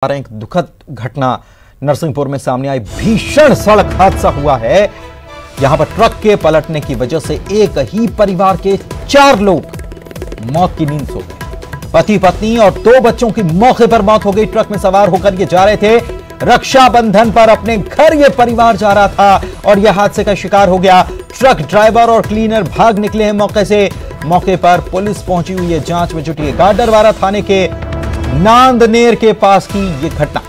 एक दुखद घटना नरसिंहपुर में सामने आई। भीषण सड़क हादसा हुआ है। यहां पर ट्रक के पलटने की वजह से एक ही परिवार के 4 लोग मौत की नींद सो गए। पति पत्नी और 2 बच्चों की मौके पर मौत हो गई। ट्रक में सवार होकर ये जा रहे थे रक्षाबंधन पर अपने घर। ये परिवार जा रहा था और यह हादसे का शिकार हो गया। ट्रक ड्राइवर और क्लीनर भाग निकले हैं मौके से। मौके पर पुलिस पहुंची हुई है, जांच में जुटी है। गाडरवारा थाने के नांदनेर के पास की यह घटना।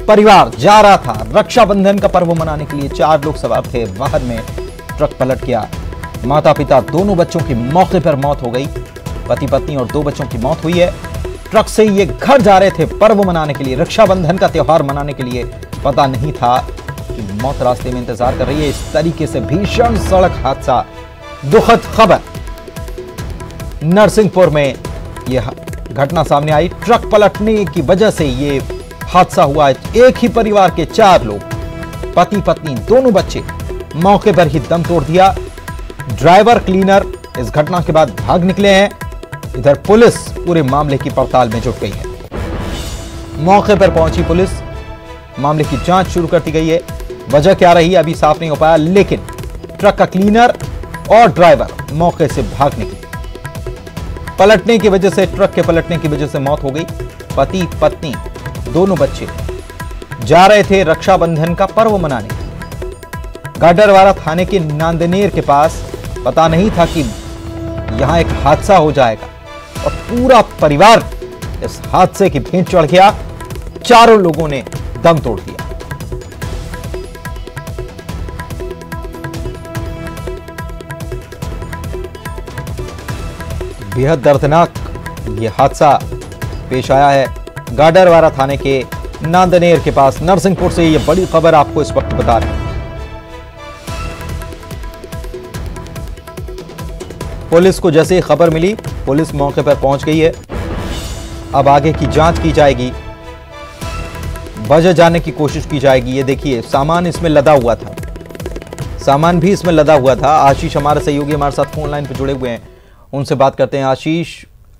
परिवार जा रहा था रक्षाबंधन का पर्व मनाने के लिए। 4 लोग सवार थे वाहन में। ट्रक पलट गया। माता पिता दोनों बच्चों की मौके पर मौत हो गई। पति पत्नी और 2 बच्चों की मौत हुई है। ट्रक से ये घर जा रहे थे पर्व मनाने के लिए, रक्षाबंधन का त्योहार मनाने के लिए। पता नहीं था कि मौत रास्ते में इंतजार कर रही है। इस तरीके से भीषण सड़क हादसा। दुखद खबर नरसिंहपुर में यह घटना सामने आई। ट्रक पलटने की वजह से यह हादसा हुआ। एक ही परिवार के 4 लोग, पति पत्नी दोनों बच्चे, मौके पर ही दम तोड़ दिया। ड्राइवर क्लीनर इस घटना के बाद भाग निकले हैं। इधर पुलिस पूरे मामले की पड़ताल में जुट गई है। मौके पर पहुंची पुलिस, मामले की जांच शुरू कर दी गई है। वजह क्या रही अभी साफ नहीं हो पाया, लेकिन ट्रक का क्लीनर और ड्राइवर मौके से भाग निकले। पलटने की वजह से, ट्रक के पलटने की वजह से मौत हो गई। पति पत्नी दोनों बच्चे जा रहे थे रक्षाबंधन का पर्व मनाने। गाडरवारा थाने के नांदनेर के पास। पता नहीं था कि यहां एक हादसा हो जाएगा और पूरा परिवार इस हादसे की भेंट चढ़ गया। 4 लोगों ने दम तोड़ दिया। बेहद दर्दनाक यह हादसा पेश आया है गाडरवारा थाने के नांदनेर के पास। नरसिंहपुर से यह बड़ी खबर आपको इस वक्त बता रहे हैं। पुलिस को जैसे ही खबर मिली, पुलिस मौके पर पहुंच गई है। अब आगे की जांच की जाएगी, वजह जानने की कोशिश की जाएगी। ये देखिए, सामान इसमें लदा हुआ था, सामान भी इसमें लदा हुआ था। आशीष हमारे सहयोगी हमारे साथ फोन लाइन पर जुड़े हुए हैं, उनसे बात करते हैं। आशीष,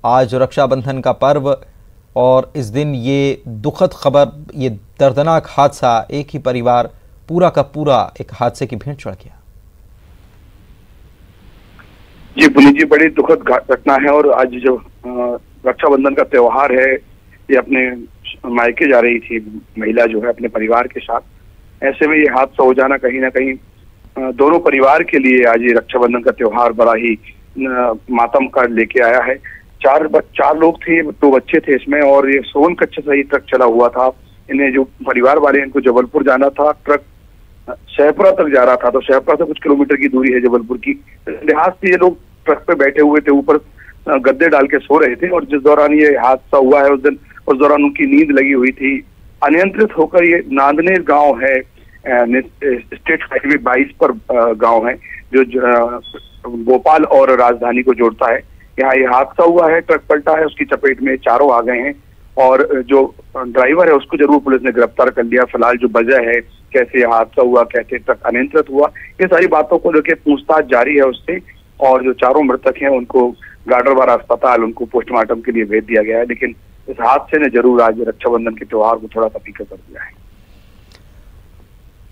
आज रक्षाबंधन का पर्व और इस दिन ये दुखद खबर, ये दर्दनाक हादसा, एक ही परिवार पूरा का पूरा एक हादसे की भेंट चढ़ गया। जी पुनीत जी, बड़ी दुखद घटना है। और आज जो रक्षाबंधन का त्योहार है, ये अपने मायके जा रही थी महिला जो है अपने परिवार के साथ। ऐसे में ये हादसा हो जाना कहीं ना कहीं दोनों परिवार के लिए आज ये रक्षाबंधन का त्योहार बड़ा ही मातम का लेके आया है। 4 लोग थे, 2 बच्चे थे इसमें, और ये सोनकच्छ से ही ट्रक चला हुआ था। इन्हें जो परिवार वाले, इनको जबलपुर जाना था। ट्रक शाहपुरा तक जा रहा था, तो शाहपुरा से कुछ किलोमीटर की दूरी है जबलपुर की। लिहाज से ये लोग ट्रक पे बैठे हुए थे, ऊपर गद्दे डाल के सो रहे थे। और जिस दौरान ये हादसा हुआ है उस दौरान उनकी नींद लगी हुई थी। अनियंत्रित होकर ये नांदनेर गांव है, स्टेट हाईवे 22 पर गांव है, जो भोपाल और राजधानी को जोड़ता है। यहाँ ये हादसा हुआ है, ट्रक पलटा है, उसकी चपेट में 4 आ गए हैं। और जो ड्राइवर है उसको जरूर पुलिस ने गिरफ्तार कर लिया। फिलहाल जो वजह है, कैसे यह हादसा हुआ, कैसे ट्रक अनियंत्रित हुआ, ये सारी बातों को लेकर पूछताछ जारी है उससे। और जो 4 मृतक हैं उनको गाडरवारा अस्पताल, उनको पोस्टमार्टम के लिए भेज दिया गया है। लेकिन इस हादसे ने जरूर आज रक्षाबंधन के त्योहार को थोड़ा सा फीका कर दिया है।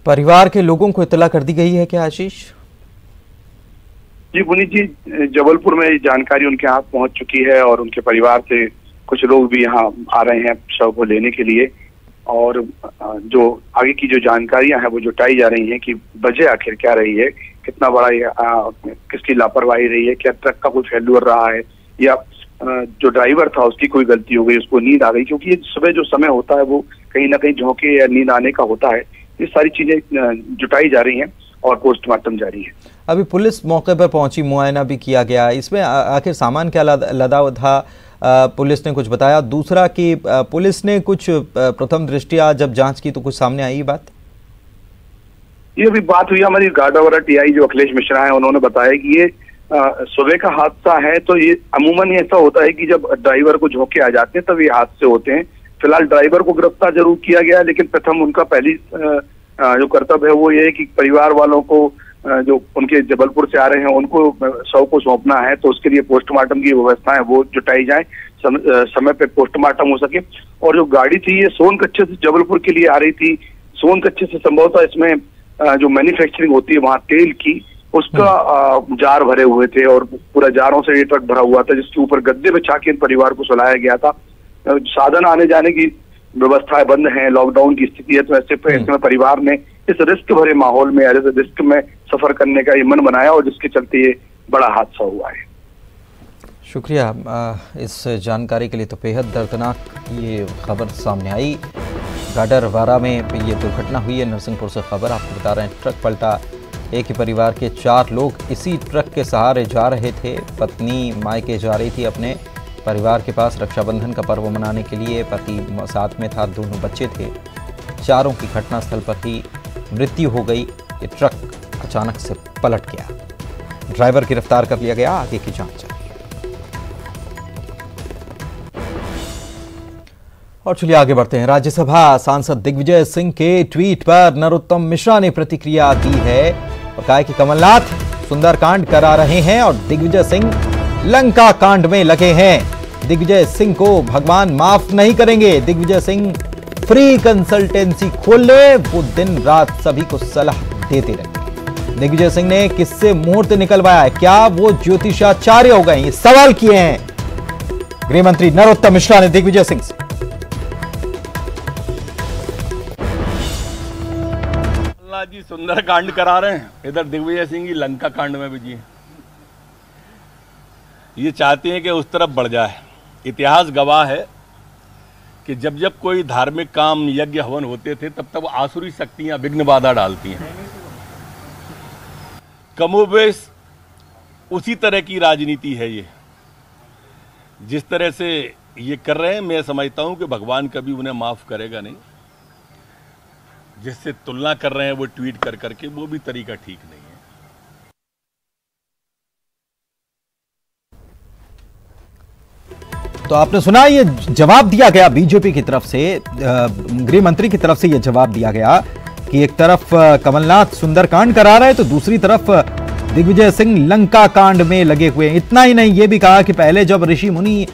परिवार के लोगों को इत्तला कर दी गई है क्या आशीष? जी पुनीत जी, जबलपुर में जानकारी उनके हाथ पहुंच चुकी है और उनके परिवार से कुछ लोग भी यहाँ आ रहे हैं शव को लेने के लिए। और जो आगे की जो जानकारियां हैं वो जुटाई जा रही हैं कि वजह आखिर क्या रही है, कितना बड़ा किसकी लापरवाही रही है, क्या ट्रक का कोई फेल्यूर रहा है, या जो ड्राइवर था उसकी कोई गलती हो गई, उसको नींद आ गई। क्योंकि सुबह जो समय होता है वो कहीं ना कहीं झोंके या नींद आने का होता है। ये सारी चीजें जुटाई जा रही हैं और पोस्टमार्टम जारी है। अभी पुलिस मौके पर पहुंची, मुआयना भी किया गया। इसमें आखिर सामान क्या लदा था, पुलिस ने कुछ बताया? दूसरा कि पुलिस ने कुछ प्रथम दृष्टिया जब जांच की तो कुछ सामने आई बात? ये अभी बात हुई हमारी गाडरवारा टीआई जो अखिलेश मिश्रा है, उन्होंने बताया कि ये सुबह का हादसा है। तो ये अमूमन ऐसा होता है कि जब ड्राइवर को झोंके आ जाते हैं तब ये हादसे होते हैं। फिलहाल ड्राइवर को गिरफ्तार जरूर किया गया, लेकिन प्रथम उनका पहली जो कर्तव्य है वो ये है कि परिवार वालों को जो उनके जबलपुर से आ रहे हैं उनको शव को सौंपना है, तो उसके लिए पोस्टमार्टम की व्यवस्थाएं वो जुटाई जाए। समय पे पोस्टमार्टम हो सके। और जो गाड़ी थी ये सोनकच्चे से जबलपुर के लिए आ रही थी। सोनकच्चे से संभवतः इसमें जो मैन्युफैक्चरिंग होती है वहां तेल की, उसका जार भरे हुए थे और पूरा जारों से ये ट्रक भरा हुआ था, जिसके ऊपर गद्दे बिछा के इन परिवार को सुलाया गया था। साधन आने जाने की व्यवस्थाएं बंद हैं, लॉकडाउन की स्थिति है, तो ऐसे में परिवार ने इस रिस्क भरे माहौल में, रिस्क में सफर करने का ये मन बनाया और जिसके चलते ये बड़ा हादसा हुआ है। शुक्रिया इस जानकारी के लिए। तो बेहद दर्दनाक ये खबर सामने आई। गाडरवारा में ये दुर्घटना हुई है, नरसिंहपुर से खबर आपको बता रहे हैं। ट्रक पलटा, एक ही परिवार के 4 लोग इसी ट्रक के सहारे जा रहे थे। पत्नी मायके जा रही थी अपने परिवार के पास रक्षाबंधन का पर्व मनाने के लिए, पति साथ में था, दोनों बच्चे थे। चारों की घटनास्थल पर ही मृत्यु हो गई। ये ट्रक अचानक से पलट गया, ड्राइवर गिरफ्तार कर लिया गया, आगे की जांच जारी। और चलिए आगे बढ़ते हैं। राज्यसभा सांसद दिग्विजय सिंह के ट्वीट पर नरोत्तम मिश्रा ने प्रतिक्रिया दी है और कहा कि कमलनाथ सुंदरकांड करा रहे हैं और दिग्विजय सिंह लंका कांड में लगे हैं। दिग्विजय सिंह को भगवान माफ नहीं करेंगे। दिग्विजय सिंह फ्री कंसल्टेंसी खोल ले, वो दिन रात सभी को सलाह देते रहे। दिग्विजय सिंह ने किससे मुहूर्त निकलवाया है, क्या वो ज्योतिषाचार्य हो गए, ये सवाल किए हैं गृह मंत्री नरोत्तम मिश्रा ने दिग्विजय सिंह से। जी सुंदर कांड करा रहे हैं, इधर दिग्विजय सिंह की लंका कांड में बिजी हैं। ये चाहते हैं कि उस तरफ बढ़ जाए। इतिहास गवाह है कि जब जब कोई धार्मिक काम, यज्ञ हवन होते थे, तब तब आसुरी शक्तियां विघ्न बाधा डालती हैं। कमोबेश उसी तरह की राजनीति है ये। जिस तरह से ये कर रहे हैं, मैं समझता हूं कि भगवान कभी उन्हें माफ करेगा नहीं। जिससे तुलना कर रहे हैं वो ट्वीट कर करके, वो भी तरीका ठीक नहीं है। तो आपने सुना, ये जवाब दिया गया बीजेपी की तरफ से, गृह मंत्री की तरफ से ये जवाब दिया गया कि एक तरफ कमलनाथ सुंदरकांड करा रहे हैं तो दूसरी तरफ दिग्विजय सिंह लंका कांड में लगे हुए हैं। इतना ही नहीं, ये भी कहा कि पहले जब ऋषि मुनि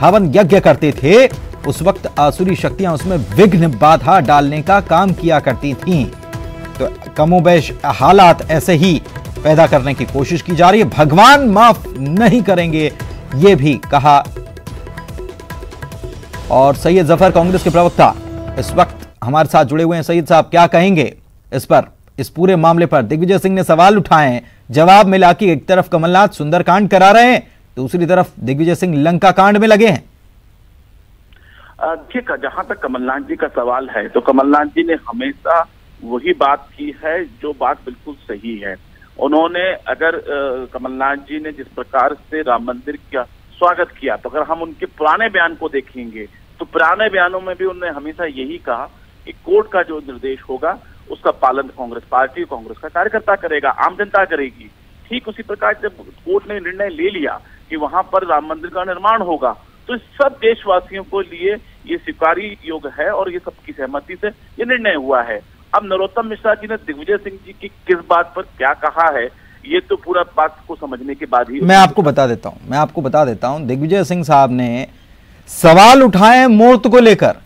हवन यज्ञ करते थे उस वक्त आसुरी शक्तियां उसमें विघ्न बाधा डालने का काम किया करती थीं। तो कमोबेश हालात ऐसे ही पैदा करने की कोशिश की जा रही है। भगवान माफ नहीं करेंगे, ये भी कहा। और सैयद जफर कांग्रेस के प्रवक्ता इस वक्त हमारे साथ जुड़े हुए हैं। सैयद साहब, क्या कहेंगे इस पर, इस पूरे मामले पर? दिग्विजय सिंह ने सवाल उठाए हैं, जवाब मिला कि एक तरफ कमलनाथ सुंदरकांड करा रहे हैं, दूसरी तरफ दिग्विजय सिंह लंका कांड में लगे हैं। ठीक है, जहां तक कमलनाथ जी का सवाल है तो कमलनाथ जी ने हमेशा वही बात की है जो बात बिल्कुल सही है। उन्होंने अगर कमलनाथ जी ने जिस प्रकार से राम मंदिर का स्वागत किया, तो अगर हम उनके पुराने बयान को देखेंगे तो पुराने बयानों में भी उन्होंने हमेशा यही कहा कि कोर्ट का जो निर्देश होगा उसका पालन कांग्रेस पार्टी, कांग्रेस का कार्यकर्ता करेगा, आम जनता करेगी। ठीक उसी प्रकार जब कोर्ट ने निर्णय ले लिया कि वहां पर राम मंदिर का निर्माण होगा, तो सब देशवासियों को लिए ये स्वीकार्य योग्य है और ये सबकी सहमति से ये निर्णय हुआ है। अब नरोत्तम मिश्रा जी ने दिग्विजय सिंह जी की किस बात पर क्या कहा है, ये तो पूरा बात को समझने के बाद ही मैं आपको बता देता हूं। दिग्विजय सिंह साहब ने सवाल उठाए मुहूर्त को लेकर।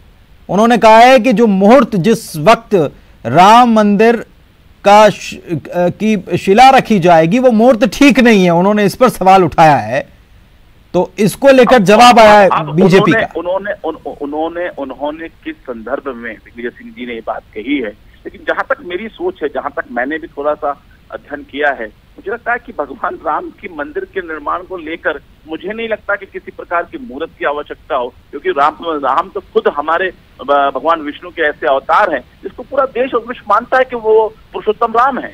उन्होंने कहा है कि जो मुहूर्त जिस वक्त राम मंदिर की शिला रखी जाएगी वो मुहूर्त ठीक नहीं है, उन्होंने इस पर सवाल उठाया है। तो इसको लेकर जवाब आया है बीजेपी का। उन्होंने किस संदर्भ में दिग्विजय सिंह जी ने ये बात कही है, लेकिन जहां तक मेरी सोच है, जहां तक मैंने भी थोड़ा सा अध्ययन किया है, मुझे लगता है कि भगवान राम की मंदिर के निर्माण को लेकर मुझे नहीं लगता कि किसी प्रकार की मुहूर्त की आवश्यकता हो, क्योंकि राम तो खुद हमारे भगवान विष्णु के ऐसे अवतार हैं जिसको पूरा देश और विश्व मानता है कि वो पुरुषोत्तम राम है।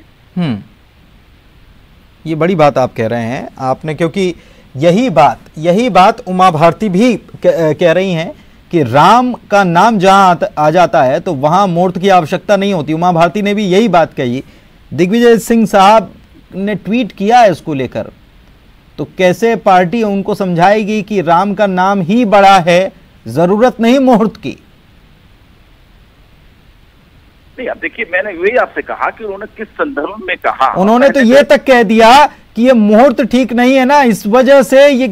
ये बड़ी बात आप कह रहे हैं आपने, क्योंकि यही बात उमा भारती भी कह रही हैं कि राम का नाम जहां आ जाता है तो वहां मुहूर्त की आवश्यकता नहीं होती। उमा भारती ने भी यही बात कही। दिग्विजय सिंह साहब ने ट्वीट किया है इसको लेकर, तो कैसे पार्टी उनको समझाएगी कि राम का नाम ही बड़ा है, जरूरत नहीं मुहूर्त की? नहीं, अब देखिए, मैंने वही आपसे कहा कि उन्होंने किस संदर्भ में कहा। उन्होंने तो ये तक कह दिया कि ये मुहूर्त ठीक नहीं है ना, इस वजह से ये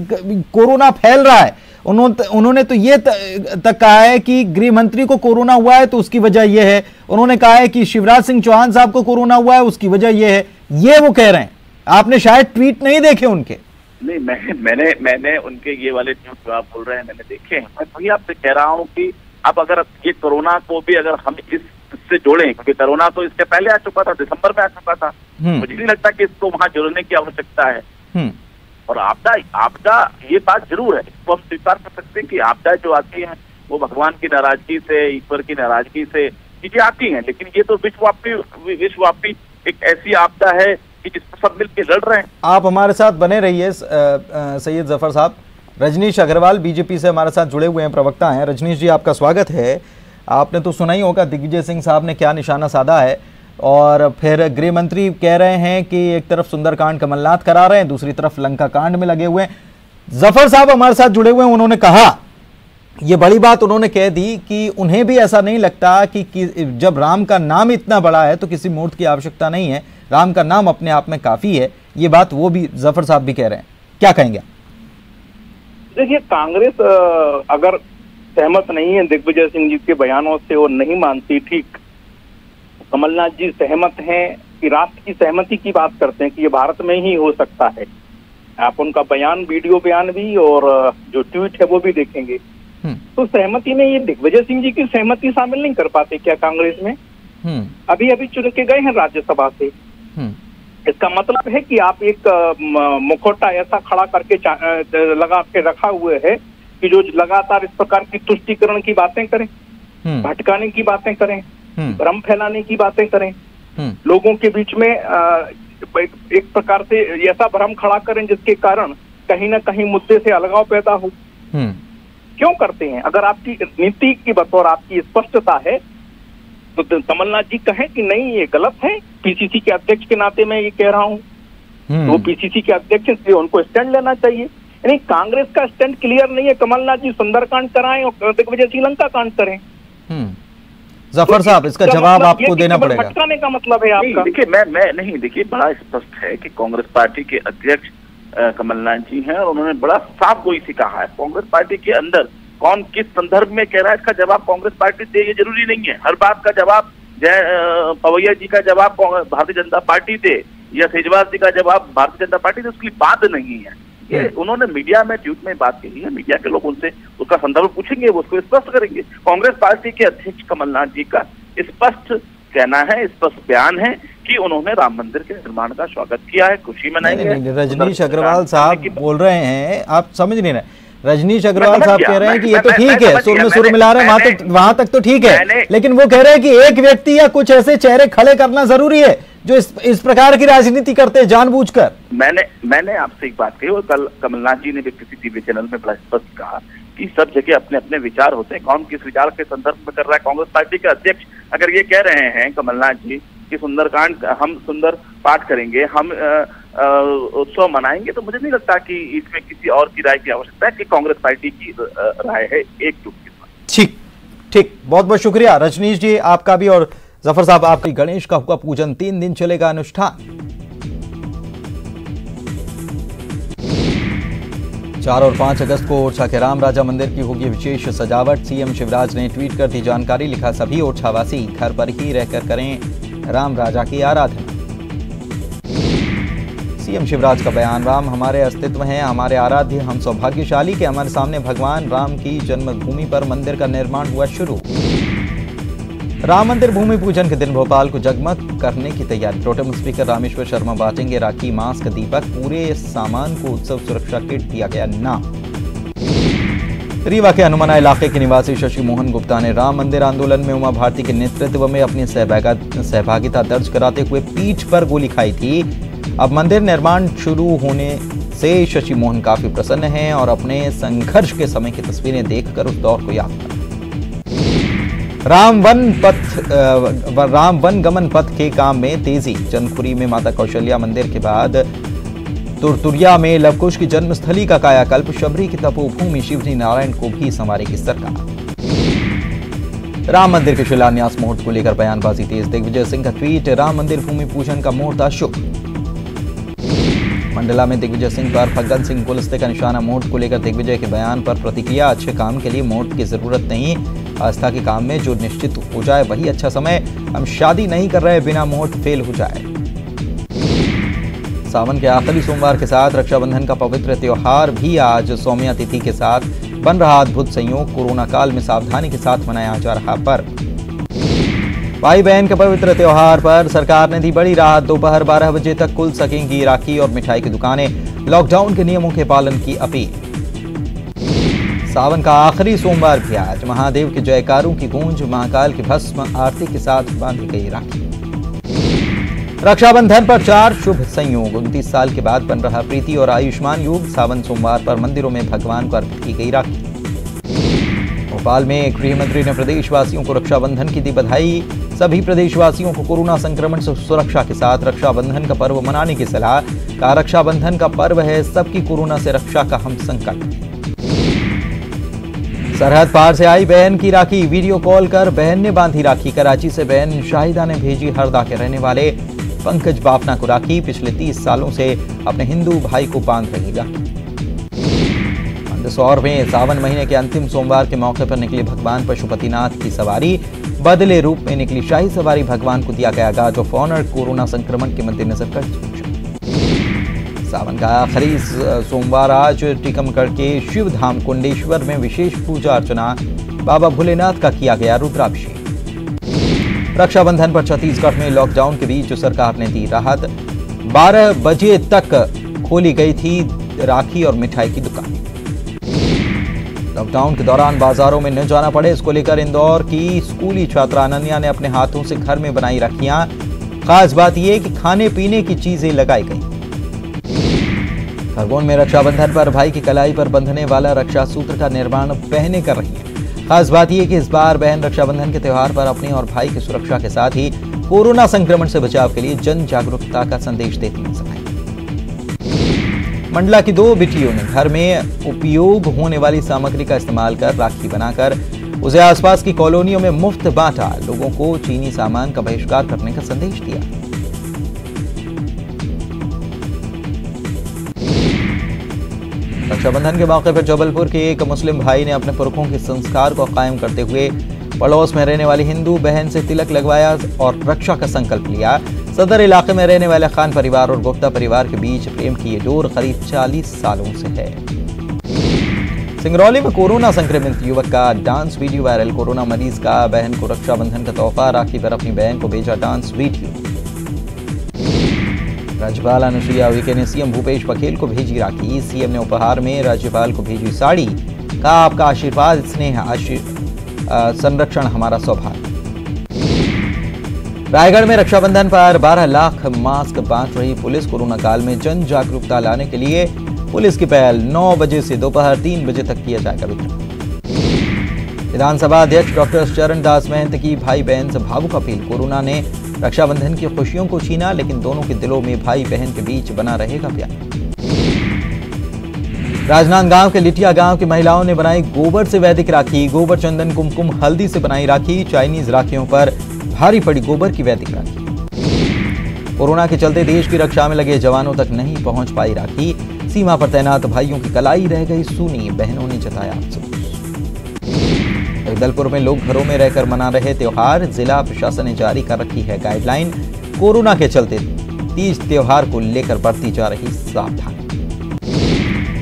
कोरोना फैल रहा है। उन्होंने तो ये तक कहा है कि गृह मंत्री को कोरोना हुआ है तो उसकी वजह यह है। उन्होंने कहा है कि शिवराज सिंह चौहान साहब को कोरोना हुआ है उसकी वजह यह है। ये वो कह रहे हैं। आपने शायद ट्वीट नहीं देखे उनके। नहीं, मैंने उनके ये वाले ट्वीट जो आप बोल रहे हैं मैंने देखे हैं। मैं वही आपसे कह रहा हूँ कि अब अगर ये कोरोना को भी अगर हम इससे जोड़ें, क्योंकि कोरोना तो इसके पहले आ चुका था, दिसंबर में आ चुका था, मुझे नहीं लगता कि इसको वहां जोड़ने की आवश्यकता है। और आपदा ये बात जरूर है, इसको हम स्वीकार कर सकते हैं कि आपदा जो आती है वो भगवान की नाराजगी से, ईश्वर की नाराजगी से चीजें आती हैं, लेकिन ये तो विश्वव्यापी एक ऐसी आपदा है कि जिसको सब मिलकर लड़ रहे हैं। आप हमारे साथ बने रहिए सैयद जफर साहब। रजनीश अग्रवाल बीजेपी से हमारे साथ जुड़े हुए हैं, प्रवक्ता हैं। रजनीश जी, आपका स्वागत है। आपने तो सुना ही होगा दिग्विजय सिंह साहब ने क्या निशाना साधा है, और फिर गृह मंत्री कह रहे हैं कि एक तरफ सुंदरकांड कमलनाथ करा रहे हैं, दूसरी तरफ लंका कांड में लगे हुए हैं। जफर साहब हमारे साथ जुड़े हुए हैं, उन्होंने कहा, ये बड़ी बात उन्होंने कह दी कि उन्हें भी ऐसा नहीं लगता कि जब राम का नाम इतना बड़ा है तो किसी मूर्ति की आवश्यकता नहीं है, राम का नाम अपने आप में काफी है। ये बात वो भी जफर साहब भी कह रहे हैं। क्या कहेंगे? देखिए, कांग्रेस अगर सहमत नहीं है दिग्विजय सिंह जी के बयानों से और नहीं मानती, ठीक, कमलनाथ जी सहमत हैं कि राष्ट्र की सहमति की बात करते हैं कि ये भारत में ही हो सकता है। आप उनका बयान, वीडियो बयान भी और जो ट्वीट है वो भी देखेंगे, तो सहमति में ये दिग्विजय सिंह जी की सहमति शामिल नहीं कर पाते क्या कांग्रेस में? अभी अभी चुन के गए हैं राज्यसभा से। इसका मतलब है कि आप एक मुखौटा ऐसा खड़ा करके लगा के रखा हुए है कि जो लगातार इस प्रकार की तुष्टीकरण की बातें करें, भटकाने की बातें करें, भ्रम फैलाने की बातें करें, लोगों के बीच में एक प्रकार से ऐसा भ्रम खड़ा करें जिसके कारण कहीं ना कहीं मुद्दे से अलगाव पैदा हो। क्यों करते हैं? अगर आपकी नीति की बतौर आपकी स्पष्टता है तो कमलनाथ जी कहें कि नहीं ये गलत है। पीसीसी के अध्यक्ष के नाते मैं ये कह रहा हूँ, तो पीसीसी के अध्यक्ष इसलिए उनको स्टैंड लेना चाहिए। यानी कांग्रेस का स्टैंड क्लियर नहीं है। कमलनाथ जी सुंदरकांड कराएं और दिग्विजय श्रीलंका कांड करें। जफर साहब, इसका जवाब आपको देना पड़ेगा। भटकाने का मतलब है आपका? देखिए, मैं नहीं, देखिए, बड़ा स्पष्ट है कि कांग्रेस पार्टी के अध्यक्ष कमलनाथ जी हैं और उन्होंने बड़ा साफ गोई से कहा है। कांग्रेस पार्टी के अंदर कौन किस संदर्भ में कह रहा है इसका जवाब कांग्रेस पार्टी दे, ये जरूरी नहीं है। हर बात का जवाब पवैया जी का जवाब भारतीय जनता पार्टी दे या सेजवाल जी का जवाब भारतीय जनता पार्टी दे, उसकी बात नहीं है। ये उन्होंने मीडिया में ट्वीट में बात कही है। मीडिया के लोग उनसे उसका संदर्भ पूछेंगे, वो उसको स्पष्ट करेंगे। कांग्रेस पार्टी के अध्यक्ष कमलनाथ जी का स्पष्ट कहना है, स्पष्ट बयान है कि उन्होंने राम मंदिर के निर्माण का स्वागत किया है, खुशी मनाई है। रजनीश अग्रवाल साहब बोल रहे हैं, आप समझ नहीं रहे। रजनीश अग्रवाल साहब कह रहे हैं कि ये तो ठीक है, सुर में सुर मिला रहे हैं, वहां तक तो ठीक है, लेकिन वो कह रहे हैं कि एक व्यक्ति या कुछ ऐसे चेहरे खड़े करना जरूरी है जो इस प्रकार की राजनीति करते हैं जानबूझकर। मैंने आपसे एक बात कही और कल कमलनाथ जी ने भी किसी टीवी चैनल में बड़ा स्पष्ट कहा कि सब जगह अपने अपने विचार होते हैं। कौन किस विचार के संदर्भ में कर रहा है? कांग्रेस पार्टी के अध्यक्ष अगर ये कह रहे हैं कमलनाथ जी कि सुंदरकांड हम सुंदर पाठ करेंगे, हम उत्सव मनाएंगे, तो मुझे नहीं लगता कि इसमें किसी और की राय की आवश्यकता है कि कांग्रेस पार्टी की राय है एकजुट के साथ। ठीक, बहुत बहुत शुक्रिया रजनीश जी आपका भी। और जफर साहब, आपकी गणेश का हुक्का पूजन 3 दिन चलेगा अनुष्ठान। 4 और 5 अगस्त को ओरछा के राम राजा मंदिर की होगी विशेष सजावट। सीएम शिवराज ने ट्वीट कर दी जानकारी, लिखा सभी ओरछावासी घर पर ही रहकर करें राम राजा की आराधना। सीएम शिवराज का बयान, राम हमारे अस्तित्व हैं, हमारे आराध्य, हम सौभाग्यशाली कि हमारे सामने भगवान राम की जन्मभूमि पर मंदिर का निर्माण हुआ शुरू। राम मंदिर भूमि पूजन के दिन भोपाल को जगमग करने की तैयारी। प्रोटेम स्पीकर रामेश्वर शर्मा बांटेंगे राखी, मास्क, दीपक, पूरे सामान को उत्सव सुरक्षा किट दिया गया नाम। रीवा के हनुमाना इलाके के निवासी शशि मोहन गुप्ता ने राम मंदिर आंदोलन में उमा भारती के नेतृत्व में अपनी सहभागिता दर्ज कराते हुए पीठ पर गोली खाई थी। अब मंदिर निर्माण शुरू होने से शशि मोहन काफी प्रसन्न हैं और अपने संघर्ष के समय की तस्वीरें देखकर उस दौर को याद कर राम वन गमन पथ के काम में तेजी। चंदखुरी में माता कौशल्या मंदिर के बाद तुरतुरिया में लवकुश की जन्मस्थली का कायाकल्प। शबरी की तपोभूमि शिवजी नारायण को भी संवारेगी सरकार। राम मंदिर के शिलान्यास मुहूर्त को लेकर बयानबाजी तेज। दिग्विजय सिंह का ट्वीट, राम मंदिर भूमि पूजन का मुहूर्त अशुभ। मंडला में दिग्विजय सिंह पर फग्गन सिंह गुलस्ते का निशाना। मोट को लेकर दिग्विजय के बयान पर प्रतिक्रिया। अच्छे काम के लिए मोट की जरूरत नहीं, आस्था के काम में जो निश्चित हो जाए वही अच्छा समय। हम शादी नहीं कर रहे बिना मोट फेल हो जाए। सावन के आखिरी सोमवार के साथ रक्षाबंधन का पवित्र त्योहार भी आज सौम्या तिथि के साथ बन रहा अद्भुत संयोग। कोरोना काल में सावधानी के साथ मनाया जा रहा पर्व। भाई बहन के पवित्र त्योहार पर सरकार ने दी बड़ी राहत। दोपहर 12 बजे तक खुल सकेंगी राखी और मिठाई की दुकानें। लॉकडाउन के नियमों के पालन की अपील। सावन का आखिरी सोमवार भी आज महादेव के जयकारों की गूंज। महाकाल की भस्म आरती के साथ बांधी गई राखी। रक्षाबंधन पर 4 शुभ संयोग। 29 साल के बाद बन रहा प्रीति और आयुष्मान योग। सावन सोमवार पर मंदिरों में भगवान को अर्पित की गई राखी। भोपाल में गृह मंत्री ने प्रदेशवासियों को रक्षाबंधन की दी बधाई। सभी प्रदेशवासियों को कोरोना संक्रमण से सुरक्षा के साथ रक्षाबंधन का पर्व मनाने की सलाह। कहा, रक्षाबंधन का पर्व है सबकी कोरोना से रक्षा का हम संकल्प। सरहद पार से आई बहन की राखी। वीडियो कॉल कर बहन ने बांधी राखी। कराची से बहन शाहिदा ने भेजी हरदा के रहने वाले पंकज बाफना को राखी। पिछले 30 सालों से अपने हिंदू भाई को बांध रही राखी। मंदसौर में सावन महीने के अंतिम सोमवार के मौके पर निकली भगवान पशुपतिनाथ की सवारी। बदले रूप में निकली शाही सवारी। भगवान को दिया गया गार्ड ऑफ ऑनर। कोरोना संक्रमण के मद्देनजर कर सावन का आखिरी सोमवार आज टीकमगढ़ के शिवधाम कुंडेश्वर में विशेष पूजा अर्चना। बाबा भोलेनाथ का किया गया रुद्राभिषेक। रक्षाबंधन पर छत्तीसगढ़ में लॉकडाउन के बीच सरकार ने दी राहत। 12 बजे तक खोली गई थी राखी और मिठाई की दुकान। लॉकडाउन के दौरान बाजारों में न जाना पड़े, इसको लेकर इंदौर की स्कूली छात्रा अनन्या ने अपने हाथों से घर में बनाई राखियां। खास बात यह कि खाने पीने की चीजें लगाई गई। खरगोन में रक्षाबंधन पर भाई की कलाई पर बंधने वाला रक्षा सूत्र का निर्माण बहनें कर रही हैं। खास बात यह कि इस बार बहन रक्षाबंधन के त्योहार पर अपनी और भाई की सुरक्षा के साथ ही कोरोना संक्रमण से बचाव के लिए जन जागरूकता का संदेश देती नजर आई। मंडला की 2 बेटियों ने घर में उपयोग होने वाली सामग्री का इस्तेमाल कर राखी बनाकर उसे आसपास की कॉलोनियों में मुफ्त बांटा। लोगों को चीनी सामान का बहिष्कार करने का संदेश दिया। रक्षाबंधन के मौके पर जबलपुर के एक मुस्लिम भाई ने अपने पुरखों के संस्कार को कायम करते हुए पड़ोस में रहने वाली हिंदू बहन से तिलक लगवाया और रक्षा का संकल्प लिया। सदर इलाके में रहने वाले खान परिवार और गुप्ता परिवार के बीच प्रेम की ये डोर करीब 40 सालों से है। सिंगरौली में कोरोना संक्रमित युवक का डांस वीडियो वायरल। कोरोना मरीज का बहन को रक्षाबंधन का तोहफा। राखी पर अपनी बहन को भेजा डांस वीडियो। राज्यपाल अनुसुईया उइके ने सीएम भूपेश बघेल को भेजी राखी। सीएम ने उपहार में राज्यपाल को भेजी साड़ी। कहा, आपका आशीर्वाद स्नेह संरक्षण हमारा सौभाग्य। रायगढ़ में रक्षाबंधन पर 12 लाख मास्क बांट रही पुलिस। कोरोना काल में जन जागरूकता लाने के लिए पुलिस की पहल। 9 बजे से दोपहर 3 बजे तक किया जाएगा वितरण। विधानसभा अध्यक्ष डॉक्टर चरण दास महंत की भाई बहन से भावुक अपील। कोरोना ने रक्षाबंधन की खुशियों को छीना, लेकिन दोनों के दिलों में भाई बहन के बीच बना रहेगा प्यार। राजनांदगांव के लिटिया गांव की महिलाओं ने बनाई गोबर से वैदिक राखी। गोबर, चंदन, कुमकुम, हल्दी से बनाई राखी। चाइनीज राखियों पर भारी पड़ी गोबर की वैदिक राखी। कोरोना के चलते देश की रक्षा में लगे जवानों तक नहीं पहुंच पाई राखी। सीमा पर तैनात भाइयों की कलाई रह गई सूनी। बहनों ने जताया अफसोस। जगदलपुर में लोग घरों में रहकर मना रहे त्योहार। जिला प्रशासन ने जारी कर रखी है गाइडलाइन। कोरोना के चलते तीज त्योहार को लेकर बरती जा रही सावधानी।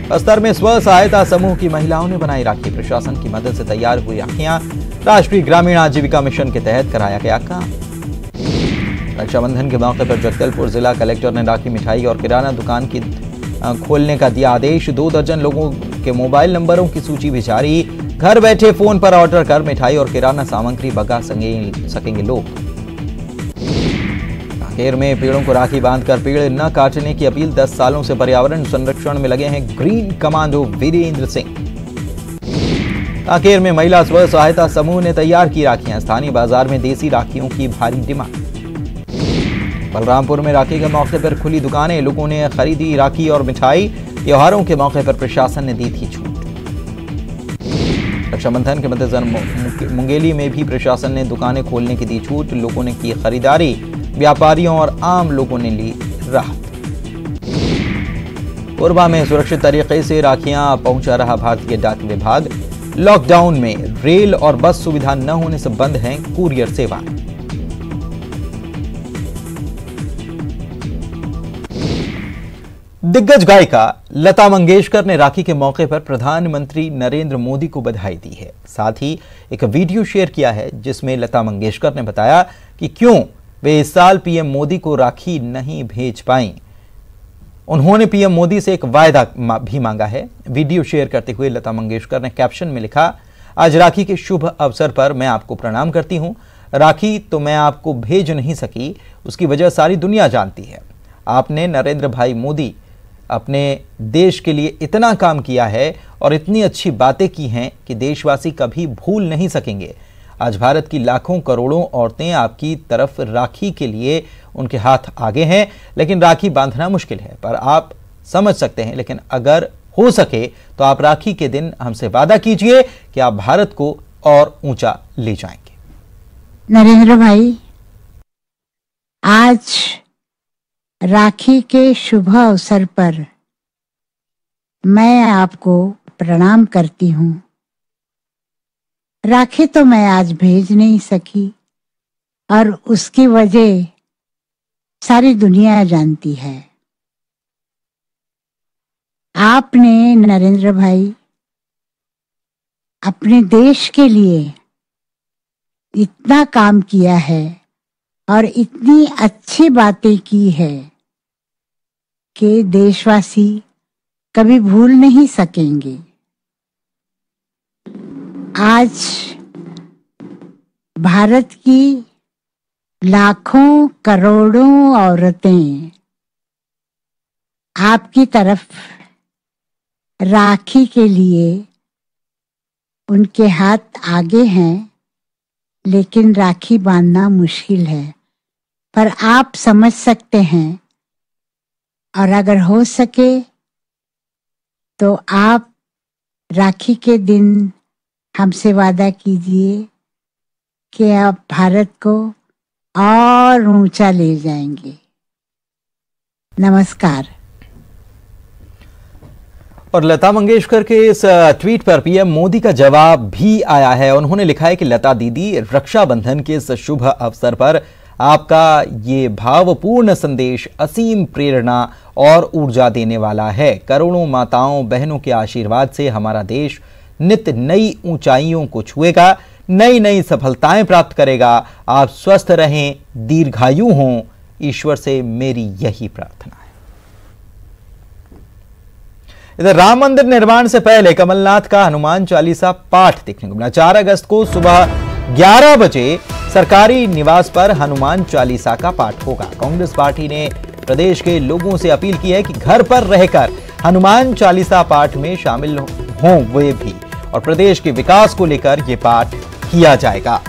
बस्तर में स्व सहायता समूह की महिलाओं ने बनाई राखी। प्रशासन की मदद से तैयार हुई राखियां राष्ट्रीय ग्रामीण आजीविका मिशन के तहत कराया गया काम। रक्षाबंधन के मौके पर जगदलपुर जिला कलेक्टर ने राखी, मिठाई और किराना दुकान की खोलने का दिया आदेश। 2 दर्जन लोगों के मोबाइल नंबरों की सूची भी जारी। घर बैठे फोन पर ऑर्डर कर मिठाई और किराना सामग्री मंगा सकेंगे लोग। कांकेर में पेड़ों को राखी बांधकर पेड़ न काटने की अपील। 10 सालों से पर्यावरण संरक्षण में लगे हैं ग्रीन कमांडो वीरेंद्र सिंह। कांकेर में महिला स्व सहायता समूह ने तैयार की राखियां। स्थानीय बाजार में देसी राखियों की भारी डिमांड। बलरामपुर में राखी के मौके पर खुली दुकानें। लोगों ने खरीदी राखी और मिठाई। त्योहारों के मौके पर प्रशासन ने दी थी छूट। रक्षाबंधन के मद्देनजर मुंगेली में भी प्रशासन ने दुकानें खोलने की दी छूट। लोगों ने की खरीदारी। व्यापारियों और आम लोगों ने ली राहत। कोरबा में सुरक्षित तरीके से राखियां पहुंचा रहा भारतीय डाक विभाग। लॉकडाउन में रेल और बस सुविधा न होने से बंद हैं कुरियर सेवा। दिग्गज गायिका लता मंगेशकर ने राखी के मौके पर प्रधानमंत्री नरेंद्र मोदी को बधाई दी है। साथ ही एक वीडियो शेयर किया है जिसमें लता मंगेशकर ने बताया कि क्यों वे इस साल पीएम मोदी को राखी नहीं भेज पाईं। उन्होंने पीएम मोदी से एक वायदा भी मांगा है। वीडियो शेयर करते हुए लता मंगेशकर ने कैप्शन में लिखा, आज राखी के शुभ अवसर पर मैं आपको प्रणाम करती हूं। राखी तो मैं आपको भेज नहीं सकी, उसकी वजह सारी दुनिया जानती है। आपने नरेंद्र भाई मोदी अपने देश के लिए इतना काम किया है और इतनी अच्छी बातें की हैं कि देशवासी कभी भूल नहीं सकेंगे। आज भारत की लाखों करोड़ों औरतें आपकी तरफ राखी के लिए उनके हाथ आगे हैं, लेकिन राखी बांधना मुश्किल है, पर आप समझ सकते हैं। लेकिन अगर हो सके तो आप राखी के दिन हमसे वादा कीजिए कि आप भारत को और ऊंचा ले जाएंगे। नरेंद्र भाई, आज राखी के शुभ अवसर पर मैं आपको प्रणाम करती हूँ। राखी तो मैं आज भेज नहीं सकी और उसकी वजह सारी दुनिया जानती है। आपने नरेंद्र भाई अपने देश के लिए इतना काम किया है और इतनी अच्छी बातें की है कि देशवासी कभी भूल नहीं सकेंगे। आज भारत की लाखों करोड़ों औरतें आपकी तरफ राखी के लिए उनके हाथ आगे हैं, लेकिन राखी बांधना मुश्किल है, पर आप समझ सकते हैं। और अगर हो सके तो आप राखी के दिन हमसे वादा कीजिए कि आप भारत को और ऊंचा ले जाएंगे। नमस्कार। और लता मंगेशकर के इस ट्वीट पर पीएम मोदी का जवाब भी आया है। उन्होंने लिखा है कि लता दीदी, रक्षाबंधन के इस शुभ अवसर पर आपका ये भावपूर्ण संदेश असीम प्रेरणा और ऊर्जा देने वाला है। करोड़ों माताओं बहनों के आशीर्वाद से हमारा देश नित्य नई ऊंचाइयों को छुएगा, नई नई सफलताएं प्राप्त करेगा। आप स्वस्थ रहें, दीर्घायु हों, ईश्वर से मेरी यही प्रार्थना है। इधर राम मंदिर निर्माण से पहले कमलनाथ का हनुमान चालीसा पाठ देखने को मिला। 4 अगस्त को सुबह 11 बजे सरकारी निवास पर हनुमान चालीसा का पाठ होगा। कांग्रेस पार्टी ने प्रदेश के लोगों से अपील की है कि घर पर रहकर हनुमान चालीसा पाठ में शामिल हों वे भी, और प्रदेश के विकास को लेकर यह पाठ किया जाएगा।